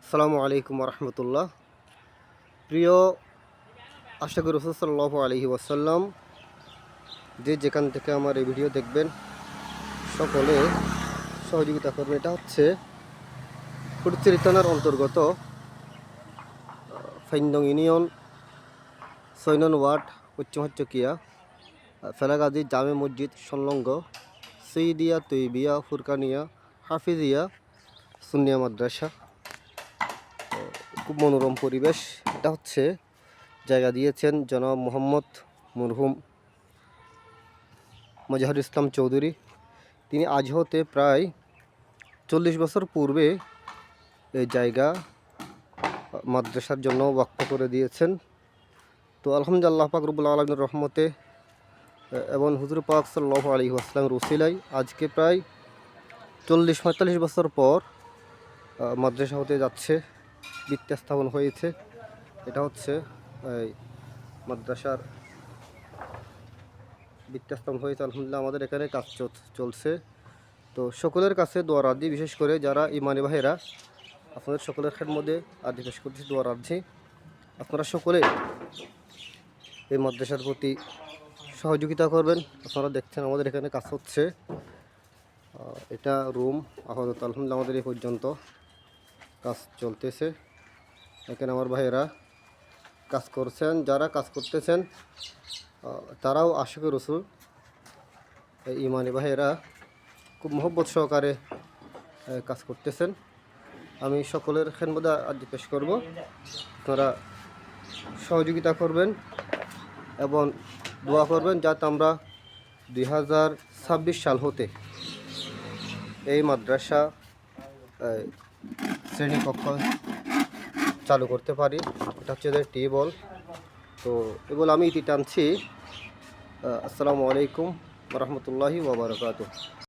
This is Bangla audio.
আসসালামু আলাইকুম রহমতুল্লাহ। প্রিয় আশা করি রাসূল সাল্লাল্লাহু আলাইহি ওয়াসাল্লাম যে যেখান থেকে আমার এই ভিডিও দেখবেন সকলে সহযোগিতা করবেন। এটা হচ্ছে ফুটচিরি থানার অন্তর্গত ফাইন্দং ইউনিয়ন ৬ নং ওয়ার্ড পশ্চিম চকিয়া ফেলাগাজী জামে মসজিদ সংলগ্ন সৈয়দিয়া তৈবিয়া ফুরকানিয়া হাফিজিয়া সুন্নিয়া মাদ্রাসা। খুব মনোরম পরিবেশ। এটা হচ্ছে জায়গা দিয়েছেন জনাব মোহাম্মদ মরহুম মজাহিরুল ইসলাম চৌধুরী। তিনি আজ হতে প্রায় ৪০ বছর পূর্বে এই জায়গা মাদ্রাসার জন্য ওয়াকফ করে দিয়েছেন। তো আলহামদুলিল্লাহ পাক রব্বুল আলামিনের রহমতে এবং হুজুর পাক সাল্লাল্লাহু আলাইহি ওয়াসাল্লামের উসিলায় আজকে প্রায় ৪০-৪৫ বছর পর মাদ্রাসা হতে যাচ্ছে, ভিত্তি স্থাপন হয়েছে। এটা হচ্ছে এই মাদ্রাসার ভিত্তি স্থাপন হয়েছে। আলহামদুলিল্লাহ আমাদের এখানে কাজ চলছে। তো সকলের কাছে দোয়া রাখছি, বিশেষ করে যারা ইমানি ভাইয়েরা আপনাদের সকলের মধ্যে আর্জি পেশ করছি, দোয়া রাখছি আপনারা সকলে এই মাদ্রাসার প্রতি সহযোগিতা করবেন। আপনারা দেখছেন আমাদের এখানে কাজ হচ্ছে, এটা রুম আপাতত আলহামদুলিল্লাহ আমাদের এই পর্যন্ত কাজ চলতেছে। এখানে আমার ভাইয়েরা কাজ করছেন, যারা কাজ করতেছেন তারাও আশিক রসুল ইমানি ভাইয়েরা খুব মহব্বত সহকারে কাজ করতেছেন। আমি সকলের খেদমতে আর্জি পেশ করব, আপনারা সহযোগিতা করবেন এবং দোয়া করবেন যাতে আমরা 2026 সাল হতে এই মাদ্রাসা শ্রেণীকক্ষ চালু করতে পারি। এটা হচ্ছে টেবল। তো এগুলো আমি ইতি টানছি। আসসালামু আলাইকুম ওয়া রাহমাতুল্লাহি ওয়া বারাকাতুহু।